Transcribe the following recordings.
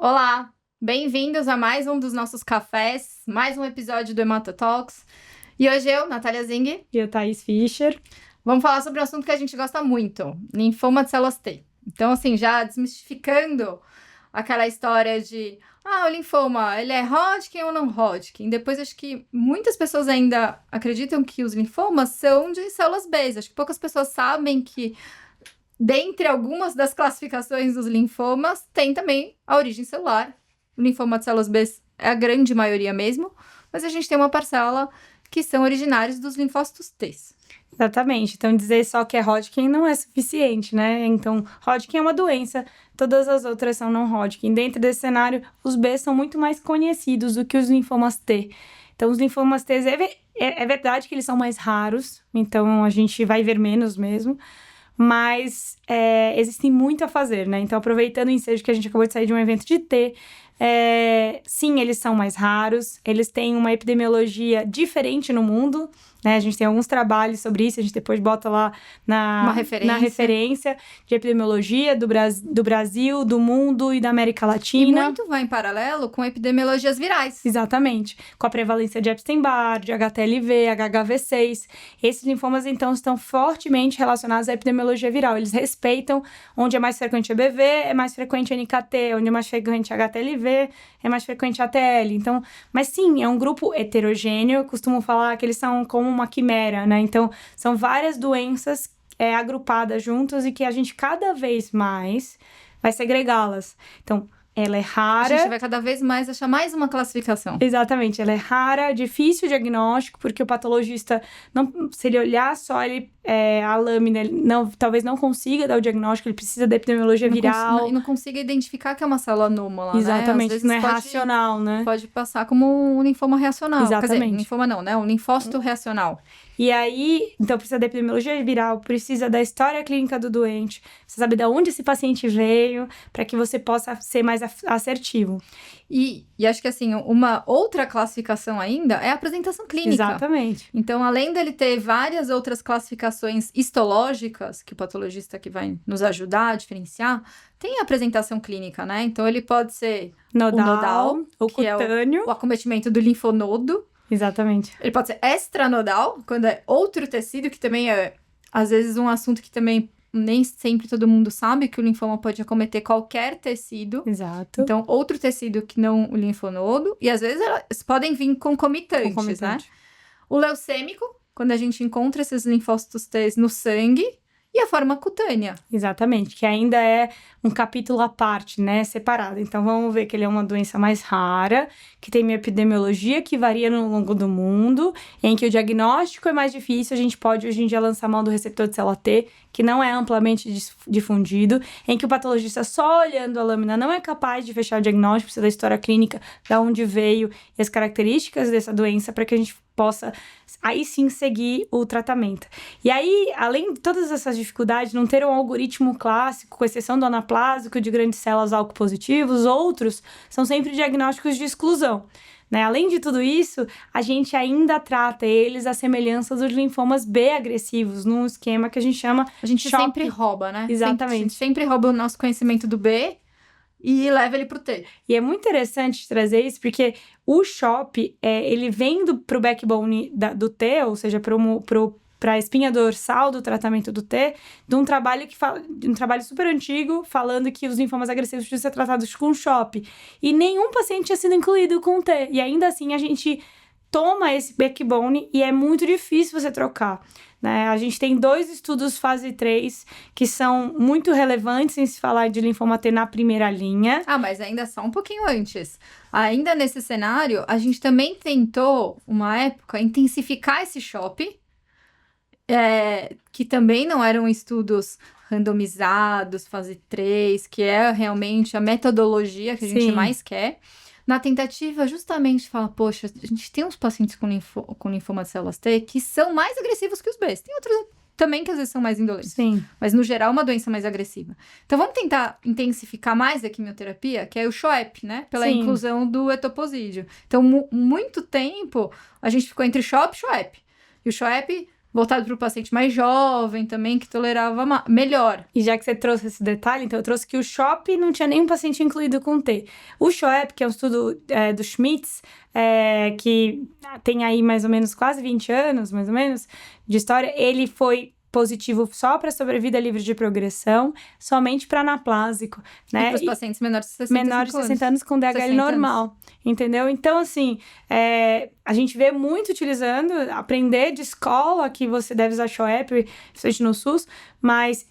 Olá, bem-vindos a mais um dos nossos cafés, mais um episódio do Hematotalks. E hoje eu, Natália Zing, E a Thaís Fischer. vamos falar sobre um assunto que a gente gosta muito, linfoma de células T. Então, assim, já desmistificando aquela história de, o linfoma, ele é Hodgkin ou não Hodgkin? Depois, acho que muitas pessoas ainda acreditam que os linfomas são de células B. Acho que poucas pessoas sabem que dentre algumas das classificações dos linfomas, tem também a origem celular. O linfoma de células B é a grande maioria mesmo, mas a gente tem uma parcela que são originários dos linfócitos T. Exatamente. Então, dizer só que é Hodgkin não é suficiente, né? Então, Hodgkin é uma doença, todas as outras são não Hodgkin. Dentro desse cenário, os B são muito mais conhecidos do que os linfomas T. Então, os linfomas T, é verdade que eles são mais raros, então a gente vai ver menos mesmo, mas existem muito a fazer, né? Então, aproveitando o ensejo que a gente acabou de sair de um evento de T, sim, eles são mais raros, eles têm uma epidemiologia diferente no mundo, né? A gente tem alguns trabalhos sobre isso, a gente depois bota lá na referência de epidemiologia do Brasil, do mundo e da América Latina. E muito vai em paralelo com epidemiologias virais. Exatamente, com a prevalência de Epstein-Barr, de HTLV, HHV6. Esses linfomas, então, estão fortemente relacionados à epidemiologia viral. Eles respeitam onde é mais frequente EBV, é mais frequente NKT, onde é mais frequente HTLV, é mais frequente ATL. Então, mas sim, é um grupo heterogêneo. Eu costumo falar que eles são como uma quimera, né? Então, são várias doenças agrupadas juntas e que a gente cada vez mais vai segregá-las. Então, ela é rara. A gente vai cada vez mais achar mais uma classificação. Exatamente, ela é rara, difícil o diagnóstico, porque o patologista, se ele olhar só a lâmina, ele talvez não consiga dar o diagnóstico, ele precisa da epidemiologia viral. E não consiga identificar que é uma célula anômala, Exatamente, né? Às vezes não é racional, né? Pode passar como um linfoma reacional. Exatamente. Quer dizer, linfoma não, né? Um linfócito reacional. E aí, então, precisa da epidemiologia viral, precisa da história clínica do doente, você sabe de onde esse paciente veio, para que você possa ser mais assertivo. E acho que, assim, uma outra classificação ainda é a apresentação clínica. Exatamente. Então, além dele ter várias outras classificações histológicas, que o patologista que vai nos ajudar a diferenciar, tem a apresentação clínica, né? Então, ele pode ser nodal, o cutâneo. É o acometimento do linfonodo. Exatamente. Ele pode ser extranodal, quando é outro tecido, que também é, às vezes, um assunto que também nem sempre todo mundo sabe, que o linfoma pode acometer qualquer tecido. Exato. Então, outro tecido que não o linfonodo. E, às vezes, elas podem vir concomitantes, né? O leucêmico, quando a gente encontra esses linfócitos T no sangue. E a forma cutânea. Exatamente, que ainda é um capítulo à parte, né, separado. Então, vamos ver que ele é uma doença mais rara, que tem uma epidemiologia que varia no longo do mundo, em que o diagnóstico é mais difícil, a gente pode hoje em dia lançar mão do receptor de célula T, que não é amplamente difundido, em que o patologista só olhando a lâmina não é capaz de fechar o diagnóstico, precisa da história clínica, de onde veio e as características dessa doença, para que a gente possa, aí sim, seguir o tratamento. E aí, além de todas essas dificuldades, não ter um algoritmo clássico, com exceção do anaplásico, de grandes células ALK positivos, outros são sempre diagnósticos de exclusão. Né? Além de tudo isso, a gente ainda trata eles à semelhança dos linfomas B agressivos, num esquema que a gente chama... A gente sempre rouba, né? Exatamente. A gente sempre rouba o nosso conhecimento do B e leva ele pro T. E é muito interessante trazer isso, porque o CHOP, ele vem pro backbone do T, ou seja, para a espinha dorsal do tratamento do T, de um trabalho super antigo, falando que os linfomas agressivos precisam ser tratados com CHOP. E nenhum paciente tinha sido incluído com T. E ainda assim, a gente toma esse backbone e é muito difícil você trocar. Né? A gente tem 2 estudos fase 3 que são muito relevantes em se falar de linfoma T na primeira linha. Mas ainda só um pouquinho antes. Ainda nesse cenário, a gente também tentou, uma época, intensificar esse CHOP, que também não eram estudos randomizados, fase 3, que é realmente a metodologia que a gente mais quer. Na tentativa, justamente, fala, poxa, a gente tem uns pacientes com linfoma de células T que são mais agressivos que os Bs. Tem outros também que às vezes são mais indolentes. Sim. Mas, no geral, é uma doença mais agressiva. Então, vamos tentar intensificar mais a quimioterapia, que é o CHOEP, né? Pela inclusão do etoposídeo. Então, muito tempo, a gente ficou entre CHOP e CHOEP. E o CHOEP voltado para o paciente mais jovem também, que tolerava melhor. E já que você trouxe esse detalhe, então eu trouxe que o SHOP não tinha nenhum paciente incluído com T. O SHOEP, que é um estudo do Schmitz, que tem aí mais ou menos quase 20 anos, mais ou menos, de história, ele foi positivo só para sobrevida livre de progressão, somente para anaplásico, né? E para os pacientes menores de 60 menores de 60 anos com DHL normal, entendeu? Então, assim, a gente vê muito utilizando, aprender de escola que você deve usar SHOEP, principalmente no SUS,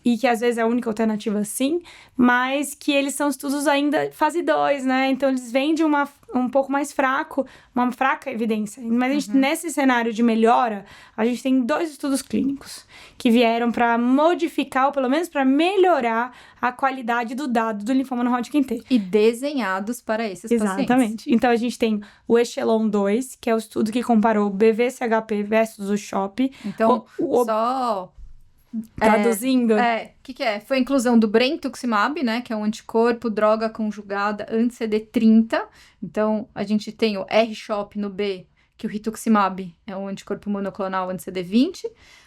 e que às vezes é a única alternativa sim, mas que eles são estudos ainda fase 2, né? Então, eles vêm de um pouco mais fraco, uma fraca evidência. Mas a gente, nesse cenário de melhora, a gente tem 2 estudos clínicos que vieram para modificar, ou pelo menos para melhorar a qualidade do dado do linfoma no Hodgkin T. E desenhados para esses pacientes. Exatamente. Então, a gente tem o Echelon 2, que é o estudo que comparou o BV-CHP versus o SHOP. Então, só... traduzindo. O que é? Foi a inclusão do brentuximab, né? Que é um anticorpo, droga conjugada anti-CD30. Então, a gente tem o R-SHOP no B, que o rituximab é um anticorpo monoclonal anti-CD20.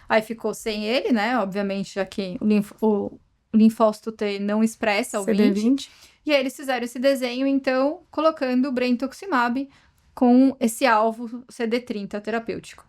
Aí ficou sem ele, né? Obviamente, já que o linfócito T não expressa o CD20. E aí, eles fizeram esse desenho, então, colocando o brentuximab com esse alvo CD30 terapêutico.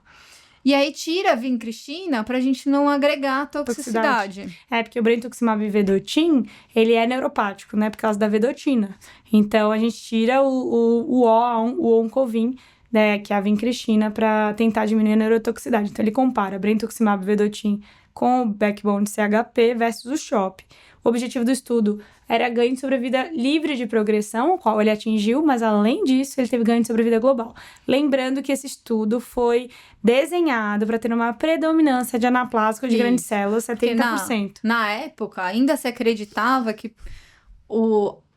E aí tira a vincristina pra gente não agregar toxicidade. Porque o brentuximab vedotin, ele é neuropático, né? Por causa da vedotina. Então, a gente tira o oncovin, né? Que é a vincristina, pra tentar diminuir a neurotoxicidade. Então, ele compara brentuximab vedotin com o backbone CHP versus o SHOP. O objetivo do estudo era ganho de sobrevida livre de progressão, o qual ele atingiu, mas além disso, ele teve ganho de sobrevida global. Lembrando que esse estudo foi desenhado para ter uma predominância de anaplásico de grandes células, 70%. Na época, ainda se acreditava que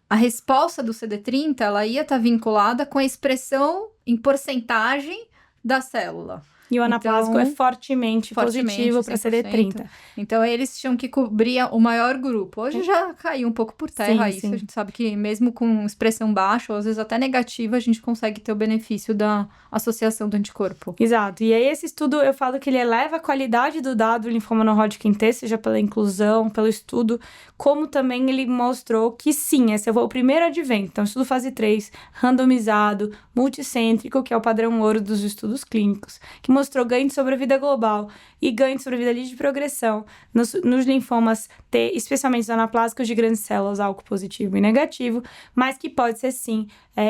a resposta do CD30 ela ia estar vinculada com a expressão em porcentagem da célula. E o anaplásico é fortemente positivo para CD30. Então, eles tinham que cobrir o maior grupo. Hoje já caiu um pouco por terra isso. A gente sabe que mesmo com expressão baixa, ou às vezes até negativa, a gente consegue ter o benefício da associação do anticorpo. Exato. E aí, esse estudo, eu falo que ele eleva a qualidade do dado do linfoma no Hodgkin T, seja pela inclusão, pelo estudo, como também ele mostrou que sim, esse foi o primeiro advento. Então, estudo fase 3, randomizado, multicêntrico, que é o padrão ouro dos estudos clínicos, que mostrou ganho de sobrevida global e ganho de sobrevida livre de progressão nos linfomas T, especialmente os anaplásicos de grandes células, ALK positivo e negativo, mas que pode ser sim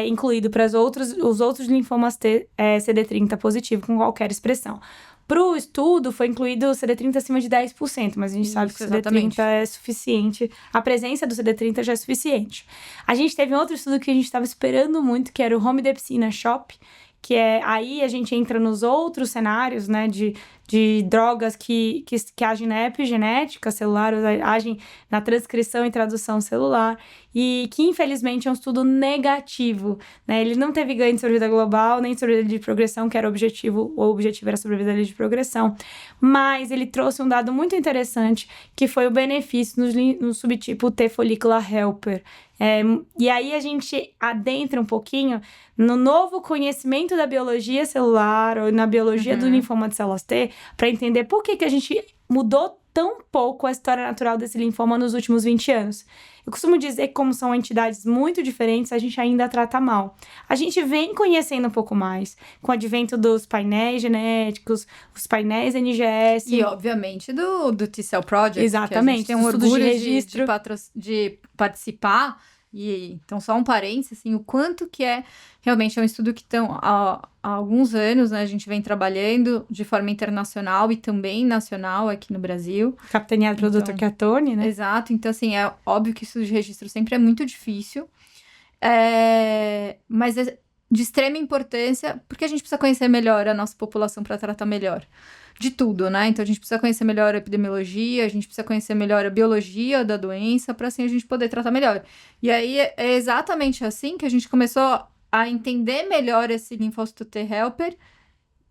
incluído para os outros linfomas T CD30 positivo com qualquer expressão. Para o estudo, foi incluído o CD30 acima de 10%, mas a gente sabe que o CD30 é suficiente. A presença do CD30 já é suficiente. A gente teve um outro estudo que a gente estava esperando muito, que era o Romidepsina SHOP, que aí a gente entra nos outros cenários, né, de drogas que agem na epigenética celular, agem na transcrição e tradução celular, e que infelizmente é um estudo negativo, né, ele não teve ganho de sobrevida global, nem de sobrevida de progressão, que era o objetivo era sobrevida de progressão, mas ele trouxe um dado muito interessante, que foi o benefício no subtipo T follicular helper. E aí a gente adentra um pouquinho no novo conhecimento da biologia celular ou na biologia do linfoma de células T, para entender por que a gente mudou tão pouco a história natural desse linfoma nos últimos 20 anos. Eu costumo dizer que, como são entidades muito diferentes, a gente ainda trata mal. A gente vem conhecendo um pouco mais, com o advento dos painéis genéticos, os painéis NGS. E, obviamente, do T-Cell Project. Exatamente. Que a gente tem um orgulho de registro de participar. Então, só um parênteses, assim, o quanto que realmente é um estudo que há alguns anos, né, a gente vem trabalhando de forma internacional e também nacional aqui no Brasil. Capitaneado pelo Dr. Chiattoni, né? Exato. Então, assim, é óbvio que estudo de registro sempre é muito difícil, mas é de extrema importância, porque a gente precisa conhecer melhor a nossa população para tratar melhor de tudo, né? Então, a gente precisa conhecer melhor a epidemiologia, a gente precisa conhecer melhor a biologia da doença, para assim a gente poder tratar melhor. E aí, é exatamente assim que a gente começou a entender melhor esse linfócito T helper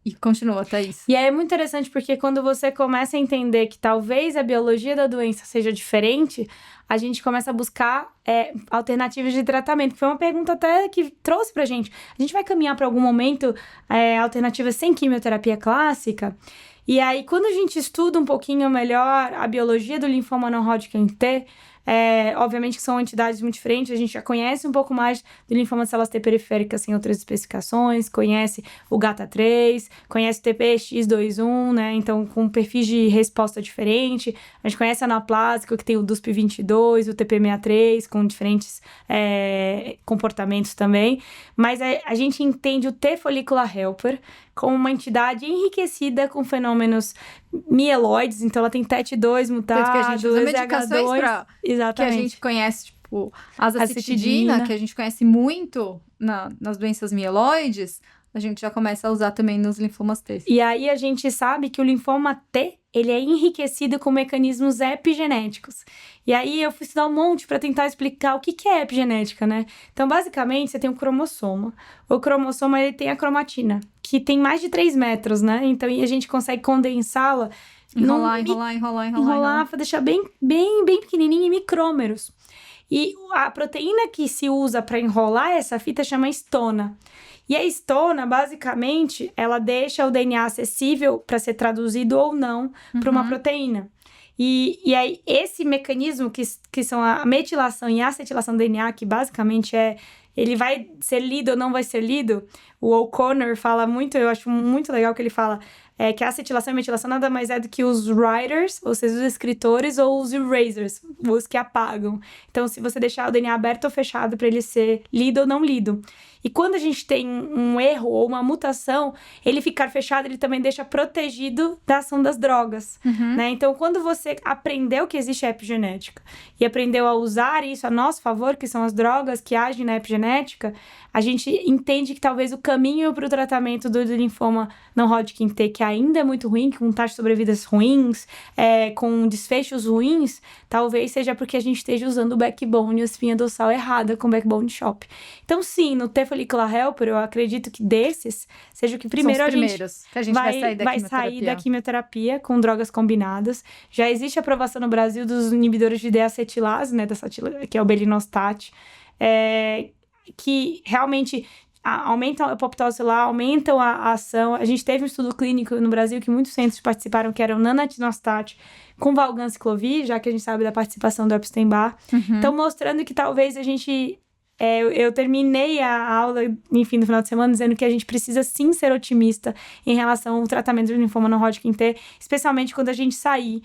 e continua, Thaís. E aí é muito interessante porque quando você começa a entender que talvez a biologia da doença seja diferente, a gente começa a buscar alternativas de tratamento. Foi uma pergunta até que trouxe pra gente. A gente vai caminhar para algum momento alternativas sem quimioterapia clássica? E aí, quando a gente estuda um pouquinho melhor a biologia do linfoma não Hodgkin T, obviamente que são entidades muito diferentes, a gente já conhece um pouco mais do linfoma de células T periféricas em outras especificações, conhece o GATA3, conhece o TPX21, né, então com perfis de resposta diferente, a gente conhece a anaplásico, que tem o DUSP22, o TP63, com diferentes comportamentos também, mas a gente entende o T follicular helper como uma entidade enriquecida com fenômenos mieloides, então ela tem TET2 mutado, Tanto que a gente usa medicações EZH2, exatamente. que a gente conhece, tipo, azacitidina, que a gente conhece muito nas doenças mieloides, a gente já começa a usar também nos linfomas T. E aí a gente sabe que o linfoma T, ele é enriquecido com mecanismos epigenéticos. E aí eu fui estudar um monte para tentar explicar o que é epigenética, né? Então, basicamente, você tem um cromossoma. O cromossoma, ele tem a cromatina, que tem mais de 3 metros, né? Então, e a gente consegue condensá-la. Enrolar, para deixar bem pequenininho em micrômeros. E a proteína que se usa para enrolar essa fita chama histona. E a histona, basicamente, ela deixa o DNA acessível para ser traduzido ou não para uma proteína. E aí, esse mecanismo que são a metilação e a acetilação do DNA, que basicamente ele vai ser lido ou não vai ser lido, o O'Connor fala muito, eu acho muito legal que ele fala que a acetilação e metilação nada mais é do que os writers, ou seja, os escritores, ou os erasers, os que apagam. Então, se você deixar o DNA aberto ou fechado para ele ser lido ou não lido. E quando a gente tem um erro ou uma mutação, ele ficar fechado, ele também deixa protegido da ação das drogas, né? Então, quando você aprendeu que existe a epigenética e aprendeu a usar isso a nosso favor, que são as drogas que agem na epigenética, a gente entende que talvez o caminho para o tratamento do linfoma não Hodgkin T, que ainda é muito ruim, com taxas de sobrevidas ruins, com desfechos ruins, talvez seja porque a gente esteja usando o backbone e a espinha dorsal errada com o backbone shop. Então, sim, no T follicular helper, eu acredito que desses seja o que primeiro a gente vai sair da quimioterapia com drogas combinadas. Já existe aprovação no Brasil dos inibidores de deacetilase, né, que é o belinostat, que realmente aumentam a apoptose lá, aumentam a ação. A gente teve um estudo clínico no Brasil que muitos centros participaram, que era o nanatinostat com valganciclovir, já que a gente sabe da participação do Epstein-Barr. Então, mostrando que talvez a gente... eu terminei a aula, enfim, no final de semana, dizendo que a gente precisa sim ser otimista em relação ao tratamento do linfoma não Hodgkin T, especialmente quando a gente sair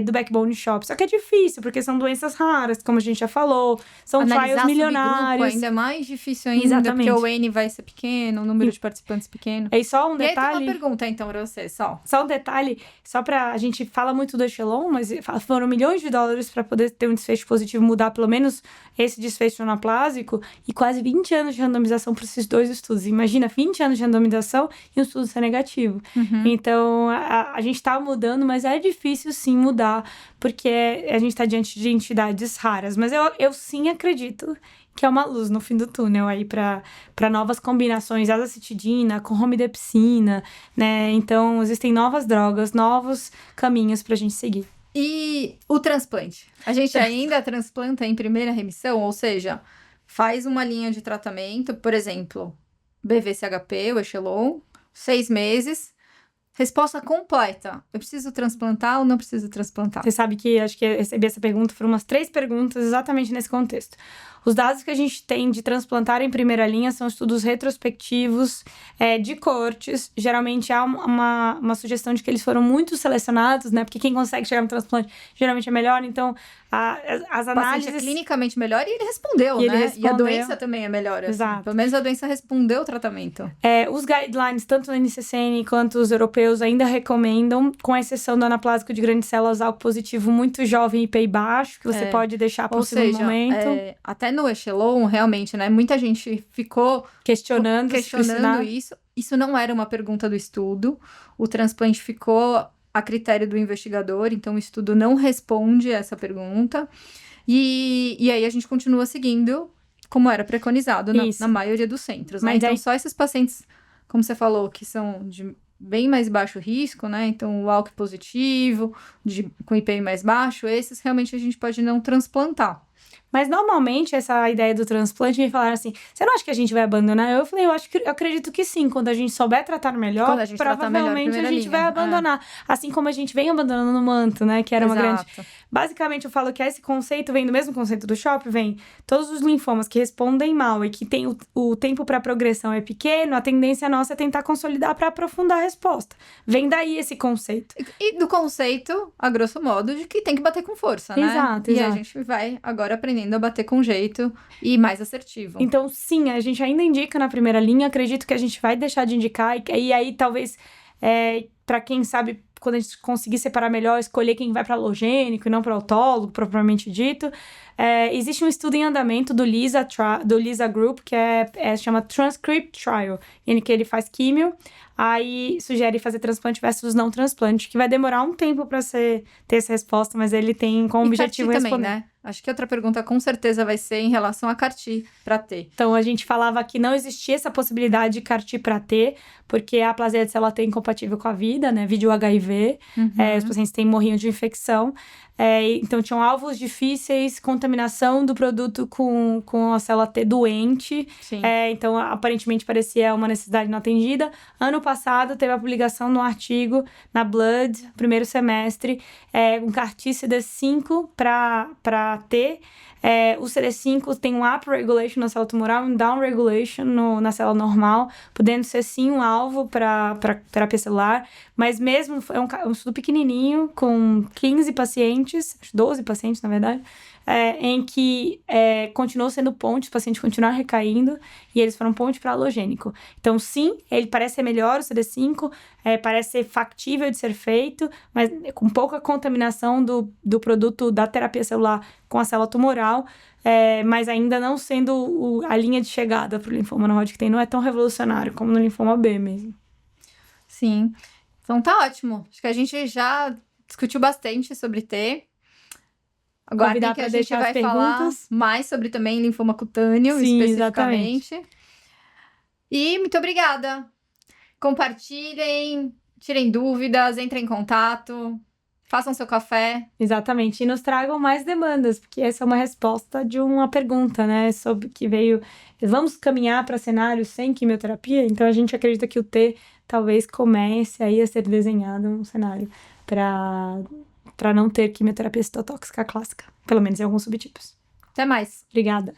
do backbone shop. Só que é difícil, porque são doenças raras, como a gente já falou, são trials milionários. Ainda é mais difícil ainda, Exatamente. Porque o N vai ser pequeno, o número de participantes pequeno. E só um E aí detalhe... tem uma pergunta, então, pra você, Só um detalhe, só pra... A gente fala muito do Echelon, mas foram milhões de dólares para poder ter um desfecho positivo, mudar pelo menos esse desfecho anaplásico, e quase 20 anos de randomização para esses dois estudos. Imagina, 20 anos de randomização e um estudo ser negativo. Então, a gente tá mudando, mas é difícil sim mudar, porque a gente tá diante de entidades raras. Mas eu sim acredito que é uma luz no fim do túnel aí para novas combinações, azacitidina com romidepsina, né? Então, existem novas drogas, novos caminhos pra gente seguir. E o transplante? A gente ainda transplanta em primeira remissão? Ou seja, faz uma linha de tratamento, por exemplo, BV-CHP, o Echelon, 6 meses... Resposta completa. Eu preciso transplantar ou não preciso transplantar? Você sabe que acho que eu recebi essa pergunta, foram umas 3 perguntas exatamente nesse contexto. Os dados que a gente tem de transplantar em primeira linha são estudos retrospectivos de coortes. Geralmente há uma sugestão de que eles foram muito selecionados, né? Porque quem consegue chegar no transplante geralmente é melhor. Então, as análises... O paciente é clinicamente melhor e ele respondeu, né? E a doença também é melhor. Assim. Exato. Pelo menos a doença respondeu o tratamento. Os guidelines, tanto no NCCN quanto os europeus, ainda recomendam, com exceção do anaplásico de grande célula algo positivo muito jovem e IPI baixo, que você pode deixar para o segundo momento. Até no Echelon, realmente, né? Muita gente ficou questionando isso. Isso não era uma pergunta do estudo. O transplante ficou a critério do investigador, então o estudo não responde essa pergunta. E aí a gente continua seguindo como era preconizado na maioria dos centros, né? Então, só esses pacientes, como você falou, que são de bem mais baixo risco, né? Então, o ALK positivo, com IPI mais baixo, esses realmente a gente pode não transplantar. Mas normalmente essa ideia do transplante me falaram assim: você não acha que a gente vai abandonar? Eu falei, eu acredito que sim. Quando a gente souber tratar melhor, Quando a gente tratar melhor, provavelmente a primeira gente vai linha. abandonar. Assim como a gente vem abandonando no manto, né? Que era uma grande. Exato. Basicamente, eu falo que esse conceito vem do mesmo conceito do shopping, vem todos os linfomas que respondem mal e que tem o tempo para progressão é pequeno, a tendência nossa é tentar consolidar para aprofundar a resposta. Vem daí esse conceito. E do conceito, a grosso modo, de que tem que bater com força, né? Exato, E a exato. gente vai agora aprendendo a bater com jeito e mais assertivo. Então, sim, a gente ainda indica na primeira linha, acredito que a gente vai deixar de indicar, e aí talvez, para quem sabe, quando a gente conseguir separar melhor, escolher quem vai para halogênico e não para autólogo, propriamente dito. Existe um estudo em andamento do LISA Group, que chama Transcript Trial, em que ele faz químio, aí sugere fazer transplante versus não transplante, que vai demorar um tempo para ter essa resposta, mas ele tem como objetivo CAR-T responder. também, né? Acho que outra pergunta com certeza vai ser em relação a CAR-T para ter. Então, a gente falava que não existia essa possibilidade de CAR-T para ter, porque a aplasia de célula T é incompatível com a vida, né? Vídeo HIV, os pacientes morriam de infecção. Então, tinham alvos difíceis, contaminação do produto com a célula T doente. Sim. Então, aparentemente, parecia uma necessidade não atendida. Ano passado, teve a publicação no artigo na Blood, primeiro semestre, um CAR-T CD5 para T. O CD5 tem um up regulation na célula tumoral e um down regulation na célula normal, podendo ser sim um alvo para terapia celular, mas mesmo é um estudo pequenininho, com 15 pacientes, 12 pacientes na verdade, em que continuou sendo ponte, os pacientes continuaram recaindo e eles foram ponte para halogênico. Então, sim, ele parece ser melhor, o CD5, parece ser factível de ser feito, mas com pouca contaminação do produto da terapia celular com a célula tumoral, mas ainda não sendo a linha de chegada para o linfoma não Hodgkin, não é tão revolucionário como no linfoma B mesmo. Sim. Então tá ótimo. Acho que a gente já discutiu bastante sobre T. Agora Convidar que a pra gente deixar vai as perguntas. falar mais sobre também linfoma cutâneo, Sim, especificamente. E muito obrigada. Compartilhem, tirem dúvidas, entrem em contato, façam seu café. Exatamente, e nos tragam mais demandas, porque essa é uma resposta de uma pergunta, né, sobre que veio, vamos caminhar para cenários sem quimioterapia? Então a gente acredita que o T talvez comece aí a ser desenhado um cenário para não ter quimioterapia citotóxica clássica, pelo menos em alguns subtipos. Até mais. Obrigada.